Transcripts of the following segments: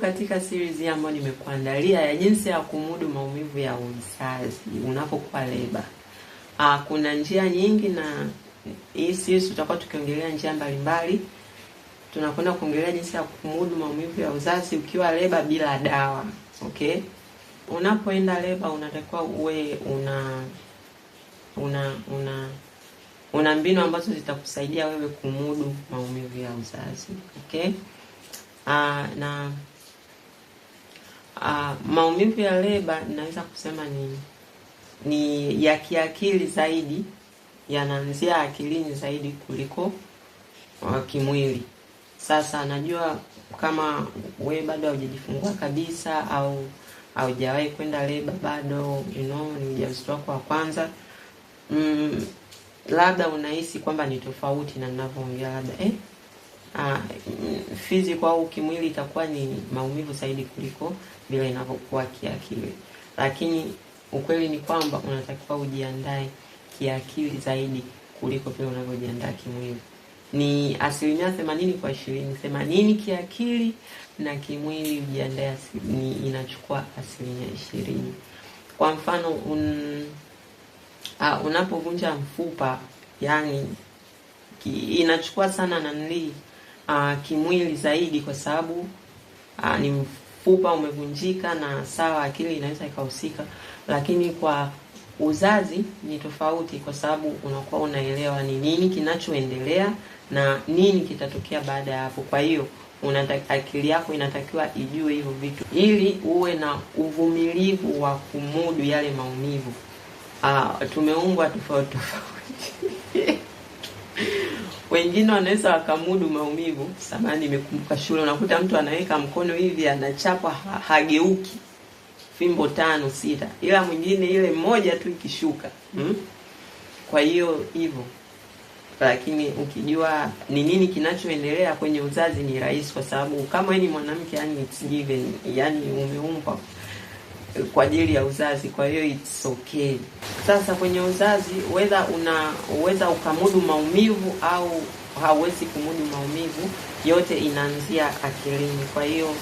katika series hii ambayo nimekuandalia ya jinsi ya kumudu maumivu ya uzazi unapokuwa leba. Kuna njia nyingi na hii series tutakuwa tukiongelea njia mbalimbali. Tunakwenda kuongelea jinsi ya kumudu maumivu ya uzazi ukiwa leba bila dawa. Okay? Unapoenda leba unatakiwa uwe una mbinu ambazo zitakusaidia wewe kumudu maumivu ya uzazi. Okay? Maumivu ya leba naweza kusema ni ya kiakili zaidi, yanaanzia akilini zaidi kuliko kimwili. Sasa najua kama wewe bado hujajifungua kabisa au haujawahi kwenda leba bado, ni ujauzito wako wa kwanza, labda unahisi kwamba ni tofauti na ninavyoongea, labda physical au kimwili itakuwa ni maumivu zaidi kuliko bila inavyokuwa kiakili. Lakini ukweli ni kwamba unatakiwa ujiandae kiakili zaidi kuliko vile unavyojiandaa kimwili. Ni 80% kwa 20. 80 kiakili na kimwili ujiandae inachukua 20%. Kwa mfano unapovunja mfupa, yani inachukua sana kimwili zaidi, kwa sababu ni mfupa umevunjika, na sawa akili inaweza ikahusika, lakini kwa uzazi ni tofauti, kwa sababu unakuwa unaelewa ni nini kinachoendelea na nini kitatokea baada ya hapo. Kwa hiyo akili yako inatakiwa ijue hivyo vitu ili uwe na uvumilivu wa kumudu yale maumivu. Tumeumbwa tofauti. Wengine wanaweza wakamudu maumivu. Samahani, nimekumbuka shule, unakuta mtu anaweka mkono hivi anachapa hageuki fimbo 5 6, ila mwingine ile moja tu ikishuka. Kwa hiyo hivyo. Lakini ukijua ni nini kinachoendelea kwenye uzazi ni rahisi, kwa sababu kama wewe ni mwanamke, yani it's given, yani umeumbwa kwa ajili ya uzazi, kwa hiyo it's okay. Sasa kwenye uzazi unaweza ukamudu maumivu au hauwezi kumudu maumivu, yote inaanzia akilini. Kwa hiyo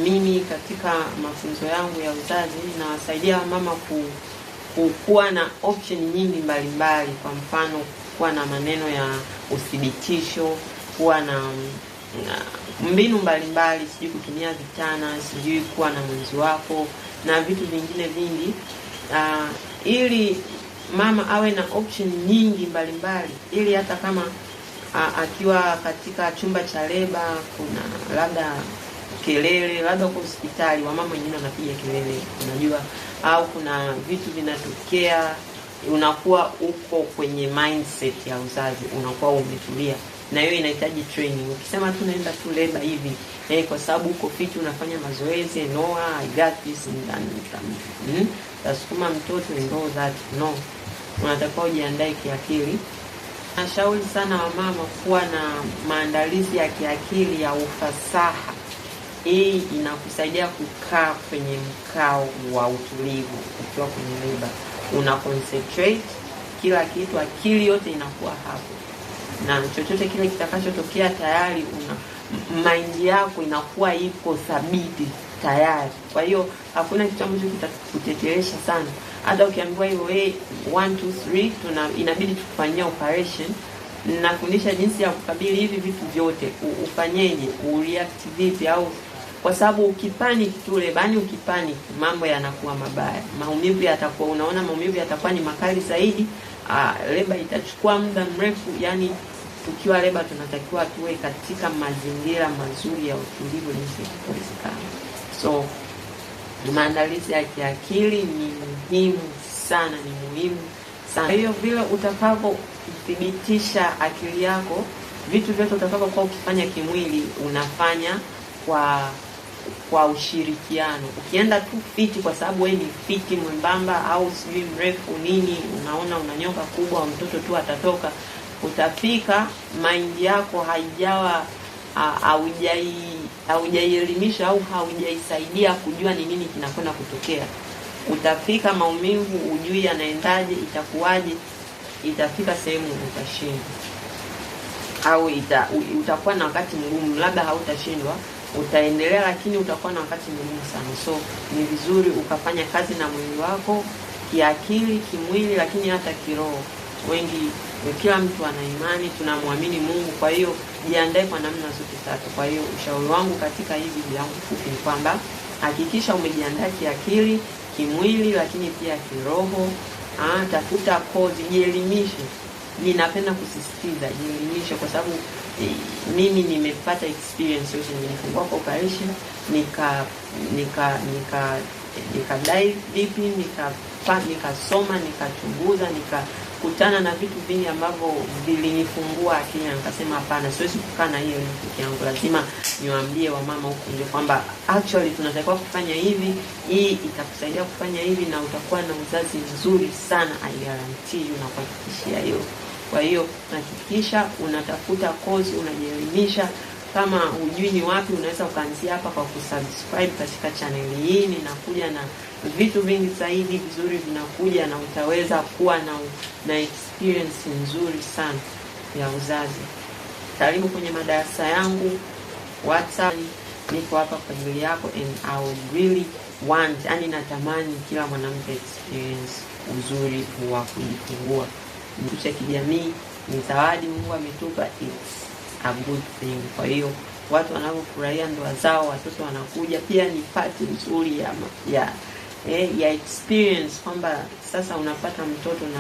mimi katika mafunzo yangu ya uzazi nawasaidia mama kuwa na option nyingi mbalimbali. Kwa mfano, kuwa na maneno ya uthibitisho, kuwa na mbinu mbalimbali, sijui kutumia vitana, sijui kuwa na mwenzi wako na vitu vingine vingi, ili mama awe na option nyingi mbalimbali, ili hata kama akiwa katika chumba cha leba kuna labda kelele, labda kwa hospitali wamama wengine wanapiga kelele, unajua, au kuna vitu vinatokea, unakuwa uko kwenye mindset ya uzazi, unakuwa umetulia, na hiyo inahitaji training. Ukisema tu naenda tu leba hivi kwa sababu uko fit, unafanya mazoezi, I got this and tasukuma mtoto and all that, no, unatakiwa ujiandae kiakili. Nashauri sana wamama kuwa na maandalizi ya kiakili ya ufasaha. Hii inakusaidia kukaa kwenye mkao wa utulivu ukiwa kwenye leba. Una concentrate kila kitu, akili yote inakuwa hapo, na chochote kile kitakachotokea tayari mind yako inakuwa iko thabiti tayari. Kwa hiyo hakuna kitu ambacho kitakutetelesha sana. Hata ukiambiwa hiyo 1 2 3 inabidi tukufanyia operation, nafundisha jinsi ya kukabili hivi vitu vyote, ufanyeje, ureact vipi, au kwa sababu ukipanic tu lebani, ukipanic mambo yanakuwa mabaya, maumivu yatakuwa, unaona maumivu yatakuwa ni makali zaidi, leba itachukua muda mrefu. Yani tukiwa leba tunatakiwa tuwe katika mazingira mazuri ya utulivu jinsi inawezekana. So maandalizi ya kiakili ni muhimu sana, Kwa hiyo vile utakapothibitisha akili yako, vitu vyote utakavyokuwa ukifanya kimwili unafanya kwa ushirikiano. Ukienda tu fiti kwa sababu wewe ni fiti mwembamba au sijui mrefu nini, unaona unanyoka kubwa, mtoto tu atatoka, utafika mind yako haijawa haujaielimisha au haujaisaidia kujua ni nini kinakwenda kutokea. Utafika maumivu ujui yanaendaje, itakuwaje, itafika sehemu utashindwa, au utakuwa na wakati mgumu, labda hautashindwa, utaendelea, lakini utakuwa na wakati mgumu sana. So ni vizuri ukafanya kazi na mwili wako kiakili, kimwili, lakini hata kiroho. Wengi, kila mtu ana imani, tunamwamini Mungu, kwa hiyo jiandae kwa namna zote tatu. Kwa hiyo ushauri wangu katika hii video yangu fupi ni kwamba hakikisha umejiandaa kiakili, kimwili, lakini pia kiroho. Tafuta kozi, jielimishe. Ninapenda kusisitiza jielimishe, kwa sababu mimi nimepata experience yote. Nilifungua kwa operation, nika dive deep, nikasoma, nikachunguza, nikakutana na vitu vingi ambavyo vilinifungua akili, na nikasema hapana, siwezi kukaa na hiyo peke yangu, lazima niwaambie wamama huko nje kwamba actually tunatakiwa kufanya hivi, hii itakusaidia kufanya hivi, na utakuwa na uzazi mzuri sana, I guarantee you, na kuhakikishia hiyo. Kwa hiyo hakikisha unatafuta kozi, unajielimisha. Kama hujui ni wapi, unaweza ukaanzia hapa kwa kusubscribe katika channel hii. Ninakuja na vitu vingi zaidi vizuri vinakuja, na utaweza kuwa na experience nzuri sana ya uzazi. Karibu kwenye madarasa yangu WhatsApp, niko hapa kwa ajili yako, and I would really want, yani natamani kila mwanamke experience uzuri wa kujifungua. Kitu cha kijamii ni zawadi Mungu ametupa, it's a good thing. Kwa hiyo watu wanapofurahia ndoa zao, watoto wanakuja, pia ni party nzuri ya experience, kwamba sasa unapata mtoto na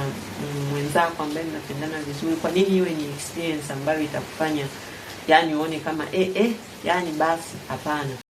mwenzako ambaye mnapendana vizuri. Kwa nini iwe ni experience ambayo itakufanya yani uone kama yani basi hapana.